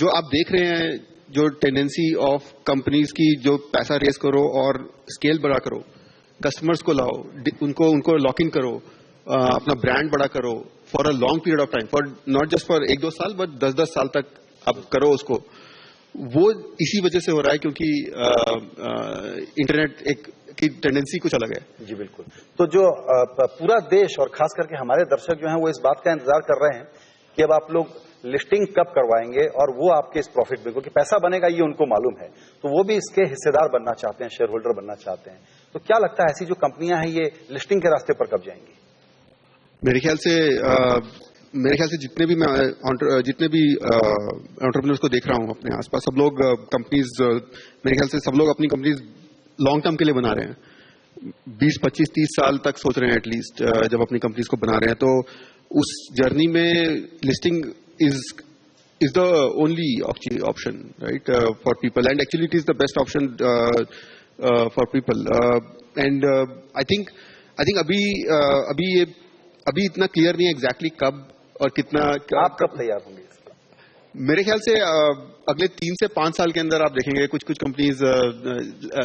जो आप देख रहे हैं, जो टेंडेंसी ऑफ कंपनीज की जो पैसा रेस करो और स्केल बड़ा करो, कस्टमर्स को लाओ, उनको लॉक इन करो, अपना ब्रांड बड़ा करो for a long period of time, for not just for 1-2 साल बट 10-10 साल तक आप करो उसको, वो इसी वजह से हो रहा है क्योंकि इंटरनेट की टेंडेंसी कुछ अलग है। जी बिल्कुल। तो जो पूरा देश और खास करके हमारे दर्शक जो हैं वो इस बात का इंतजार कर रहे हैं कि अब आप लोग लिस्टिंग कब करवाएंगे और वो आपके इस प्रॉफिट में, क्योंकि पैसा बनेगा ये उनको मालूम है, तो वो भी इसके हिस्सेदार बनना चाहते हैं, शेयर होल्डर बनना चाहते हैं। तो क्या लगता है ऐसी जो कंपनियां हैं ये लिस्टिंग के रास्ते पर कब जाएंगी? मेरे ख्याल से जितने भी एंटरप्रेन्योर्स को देख रहा हूं अपने आसपास, सब लोग कंपनीज, मेरे ख्याल से सब लोग अपनी कंपनीज लॉन्ग टर्म के लिए बना रहे हैं, 20, 25, 30 साल तक सोच रहे हैं एटलीस्ट जब अपनी कंपनीज को बना रहे हैं। तो उस जर्नी में listing is the only option, right, for people, and actually it is the best option for people, and I think अभी इतना क्लियर नहीं है एग्जैक्टली कब और कितना। आप कब तैयार होंगे? मेरे ख्याल से अगले 3 से 5 साल के अंदर आप देखेंगे कुछ कंपनीज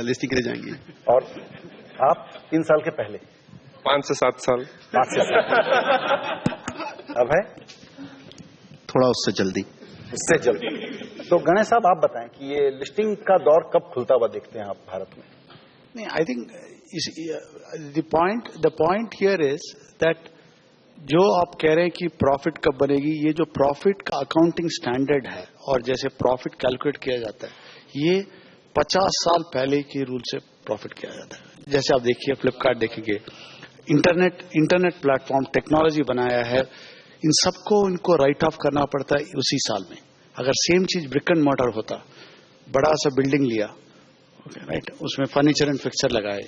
लिस्टिंग के लिए जाएंगी। और आप 3 साल के पहले? 5 से 7 साल। 5 से 7 अब है थोड़ा उससे जल्दी। इससे जल्दी। तो गणेश साहब आप बताएं कि ये लिस्टिंग का दौर कब खुलता हुआ देखते हैं आप भारत में? नहीं, I think the point here is that जो आप कह रहे हैं कि प्रॉफिट कब बनेगी, ये जो प्रॉफिट का अकाउंटिंग स्टैंडर्ड है और जैसे प्रॉफिट कैलकुलेट किया जाता है, ये 50 साल पहले के रूल से प्रॉफिट किया जाता है। जैसे आप देखिए फ्लिपकार्ट देखेंगे, इंटरनेट प्लेटफॉर्म टेक्नोलॉजी बनाया है, इन सबको इनको राइट ऑफ करना पड़ता है उसी साल में। अगर सेम चीज ब्रिक एंड मॉर्टर होता, बड़ा सा बिल्डिंग लिया, राइट, उसमें फर्नीचर एंड फिक्सचर लगाए,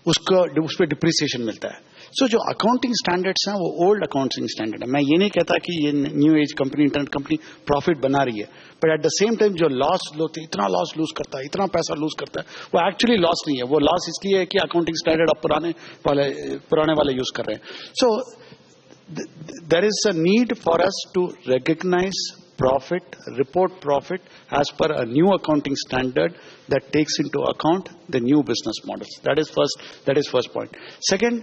उस पर डिप्रिसिएशन मिलता है। सो जो अकाउंटिंग स्टैंडर्ड्स हैं वो ओल्ड अकाउंटिंग स्टैंडर्ड है। मैं ये नहीं कहता कि ये new age company, internet company profit बना रही है, but at the same time जो लॉस होते, इतना लॉस लूज करता है, इतना पैसा लूज करता है, वो एक्चुअली लॉस नहीं है, वो लॉस इसलिए है कि अकाउंटिंग स्टैंडर्ड अब पुराने वाले यूज कर रहे हैं। सो there is a need for us to recognize profit, report profit as per a new accounting standard that takes into account the new business models. That is first point. Second,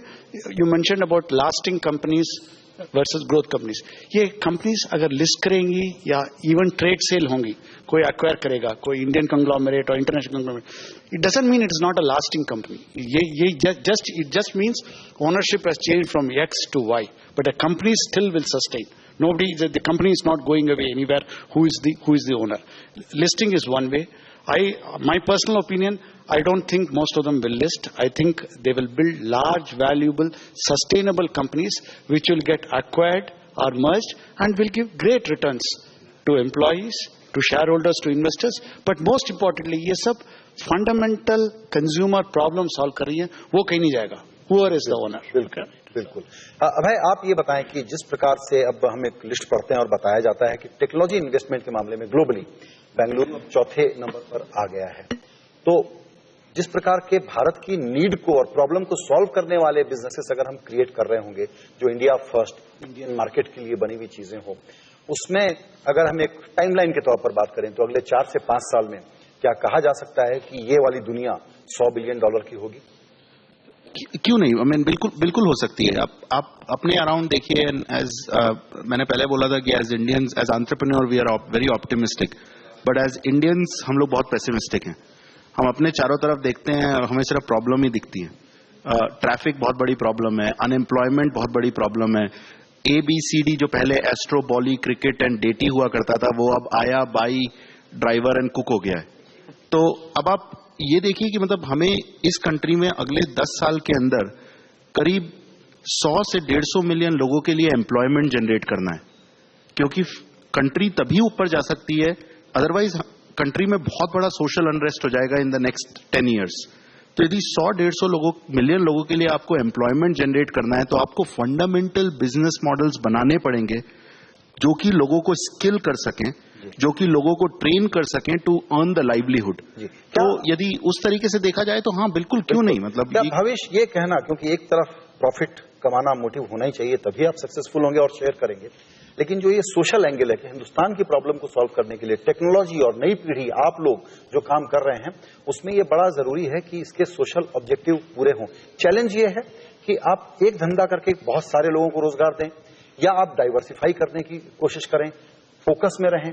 you mentioned about lasting companies versus growth companies. ये companies अगर list करेंगी या even trade sale होंगी, कोई acquire करेगा, कोई Indian conglomerate or international conglomerate, it doesn't mean it is not a lasting company. It just means ownership has changed from X to Y, but the company still will sustain. The company is not going away anywhere. Who is the owner? Listing is one way. My personal opinion, I don't think most of them will list. I think they will build large, valuable, sustainable companies which will get acquired or merged and will give great returns to employees, to shareholders, to investors. But most importantly, ये सब fundamental consumer problem solve कर रही है, वो कहीं नहीं जाएगा. Whoever is the owner. बिल्कुल। अभय, आप ये बताएं कि जिस प्रकार से अब हम एक लिस्ट पढ़ते हैं और बताया जाता है कि टेक्नोलॉजी इन्वेस्टमेंट के मामले में ग्लोबली बेंगलुरु 4थे नंबर पर आ गया है, तो जिस प्रकार के भारत की नीड को और प्रॉब्लम को सॉल्व करने वाले बिजनेसेस अगर हम क्रिएट कर रहे होंगे, जो इंडिया फर्स्ट, इंडियन मार्केट के लिए बनी हुई चीजें हो, उसमें अगर हम एक टाइमलाइन के तौर पर बात करें तो अगले 4 से 5 साल में क्या कहा जा सकता है कि ये वाली दुनिया $100 बिलियन की होगी? क्यों नहीं? I mean, बिल्कुल हो सकती है। आप अपने अराउंड देखिए। मैंने पहले बोला था कि as Indians, as entrepreneur we are very optimistic, but as Indians हम लोग बहुत पेसिमिस्टिक हैं। हम अपने चारों तरफ देखते हैं और हमें सिर्फ प्रॉब्लम ही दिखती है। ट्रैफिक बहुत बड़ी प्रॉब्लम है, अनएम्प्लॉयमेंट बहुत बड़ी प्रॉब्लम है, ABCD जो पहले एस्ट्रो, बॉली, क्रिकेट एंड डेटी हुआ करता था, वो अब आया, बाई, ड्राइवर एंड कुक हो गया है। तो अब आप ये देखिए कि मतलब हमें इस कंट्री में अगले 10 साल के अंदर करीब 100 से 150 मिलियन लोगों के लिए एम्प्लॉयमेंट जनरेट करना है, क्योंकि कंट्री तभी ऊपर जा सकती है, अदरवाइज कंट्री में बहुत बड़ा सोशल अनरेस्ट हो जाएगा इन द नेक्स्ट 10 ईयर्स। तो यदि 100-150 मिलियन लोगों के लिए आपको एम्प्लॉयमेंट जनरेट करना है, तो आपको फंडामेंटल बिजनेस मॉडल्स बनाने पड़ेंगे जो कि लोगों को स्किल कर सकें, जो कि लोगों को ट्रेन कर सकें टू अर्न द लाइवलीहुड। तो यदि उस तरीके से देखा जाए तो हाँ बिल्कुल, क्यों नहीं, मतलब भविष्य ये कहना, क्योंकि एक तरफ प्रॉफिट कमाना मोटिव होना ही चाहिए, तभी आप सक्सेसफुल होंगे और शेयर करेंगे, लेकिन जो ये सोशल एंगल है कि हिंदुस्तान की प्रॉब्लम को सॉल्व करने के लिए टेक्नोलॉजी और नई पीढ़ी, आप लोग जो काम कर रहे हैं, उसमें ये बड़ा जरूरी है कि इसके सोशल ऑब्जेक्टिव पूरे हों। चैलेंज ये है कि आप एक धंधा करके बहुत सारे लोगों को रोजगार दें, या आप डाइवर्सिफाई करने की कोशिश करें, फोकस में रहें,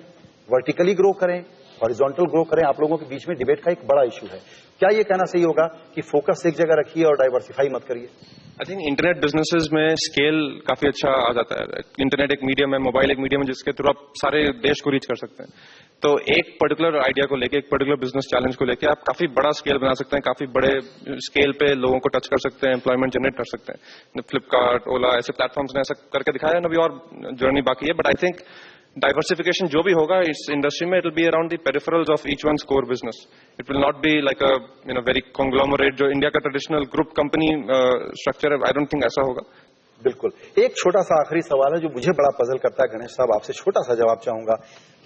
वर्टिकली ग्रो करें, हॉरिजॉन्टल ग्रो करें। आप लोगों के बीच में डिबेट का एक बड़ा इशू है, क्या ये कहना सही होगा कि फोकस एक जगह रखिए और डाइवर्सिफाई मत करिए? आई थिंक इंटरनेट बिजनेसेस में स्केल काफी अच्छा आ जाता है। इंटरनेट एक मीडियम है, मोबाइल एक मीडियम है जिसके थ्रू आप सारे देश को रीच कर सकते हैं। तो एक पर्टिकुलर आइडिया को लेके, एक पर्टिकुलर बिजनेस चैलेंज को लेके आप काफी बड़ा स्केल बना सकते हैं, काफी बड़े स्केल पे लोगों को टच कर सकते हैं, एम्प्लॉयमेंट जनरेट कर सकते हैं। फ्लिपकार्ट, ओला ऐसे प्लेटफॉर्म्स ने ऐसा करके दिखाया है, अभी और जर्नी बाकी है। बट आई थिंक डाइवर्सिफिकेशन जो भी होगा इस इंडस्ट्री में, it will be around the peripherals of each one's core business. It will not be like a very conglomerate जो इंडिया का ट्रेडिशनल ग्रुप कंपनी स्ट्रक्चर है। आई डोंट थिंक ऐसा होगा। बिल्कुल। एक छोटा सा आखिरी सवाल है जो मुझे बड़ा पजल करता है, गणेश साहब आपसे छोटा सा जवाब चाहूंगा।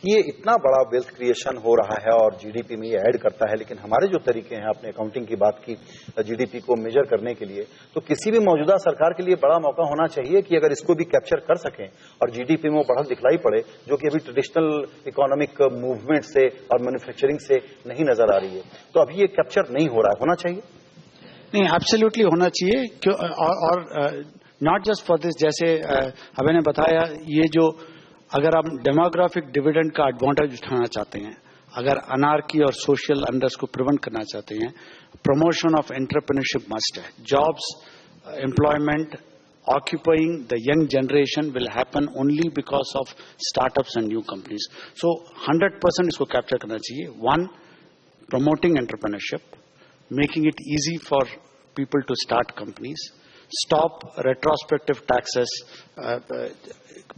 ये इतना बड़ा वेल्थ क्रिएशन हो रहा है और जीडीपी में ये ऐड करता है, लेकिन हमारे जो तरीके हैं, आपने अकाउंटिंग की बात की जीडीपी को मेजर करने के लिए, तो किसी भी मौजूदा सरकार के लिए बड़ा मौका होना चाहिए कि अगर इसको भी कैप्चर कर सकें और जीडीपी में वो बढ़त दिखलाई पड़े, जो कि अभी ट्रेडिशनल इकोनॉमिक मूवमेंट से और मैन्युफैक्चरिंग से नहीं नजर आ रही है। तो अभी ये कैप्चर नहीं हो रहा है, होना चाहिए? नहीं, एब्सोल्युटली होना चाहिए। और नॉट जस्ट फॉर दिस, जैसे अभय ने बताया, ये जो अगर हम डेमोग्राफिक डिविडेंड का एडवांटेज उठाना चाहते हैं, अगर अनार्की और सोशल अनरेस्ट को प्रिवेंट करना चाहते हैं, प्रमोशन ऑफ एंटरप्रेन्योरशिप मस्ट है। Jobs, employment, occupying the young generation will happen only because of startups and new companies. So 100% इसको कैप्चर करना चाहिए। 1, promoting entrepreneurship, making it easy for people to start companies, stop retrospective taxes,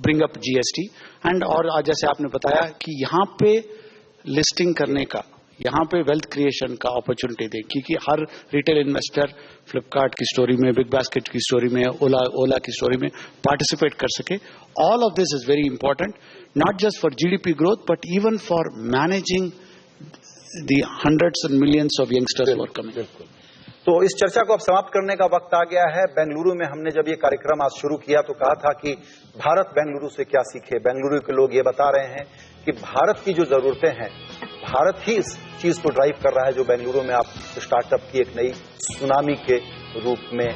bring up GST, and और जैसे आपने बताया कि यहाँ पे लिस्टिंग करने का, यहाँ पे वेल्थ क्रिएशन का अपॉर्चुनिटी दे, क्योंकि हर रिटेल इन्वेस्टर फ्लिपकार्ट की स्टोरी में, बिग बास्केट की स्टोरी में, ओला की स्टोरी में पार्टिसिपेट कर सके। All of this is very important, not just for GDP growth but even for managing the hundreds and millions of youngsters who are coming. तो इस चर्चा को अब समाप्त करने का वक्त आ गया है। बेंगलुरु में हमने जब ये कार्यक्रम आज शुरू किया तो कहा था कि भारत बेंगलुरु से क्या सीखे। बेंगलुरु के लोग ये बता रहे हैं कि भारत की जो जरूरतें हैं, भारत ही इस चीज को ड्राइव कर रहा है जो बेंगलुरु में आप स्टार्टअप की एक नई सुनामी के रूप में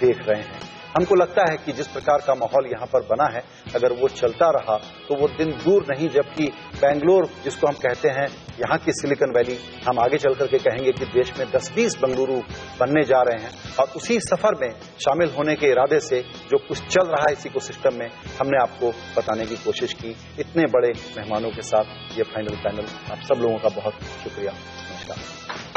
देख रहे हैं। हमको लगता है कि जिस प्रकार का माहौल यहाँ पर बना है, अगर वो चलता रहा तो वो दिन दूर नहीं जबकि बेंगलोर, जिसको हम कहते हैं यहाँ की सिलिकॉन वैली, हम आगे चल करके कहेंगे कि देश में 10-20 बेंगलुरु बनने जा रहे हैं। और उसी सफर में शामिल होने के इरादे से जो कुछ चल रहा है इस इकोसिस्टम में, हमने आपको बताने की कोशिश की। इतने बड़े मेहमानों के साथ ये फाइनल पैनल, आप सब लोगों का बहुत शुक्रिया। नमस्कार।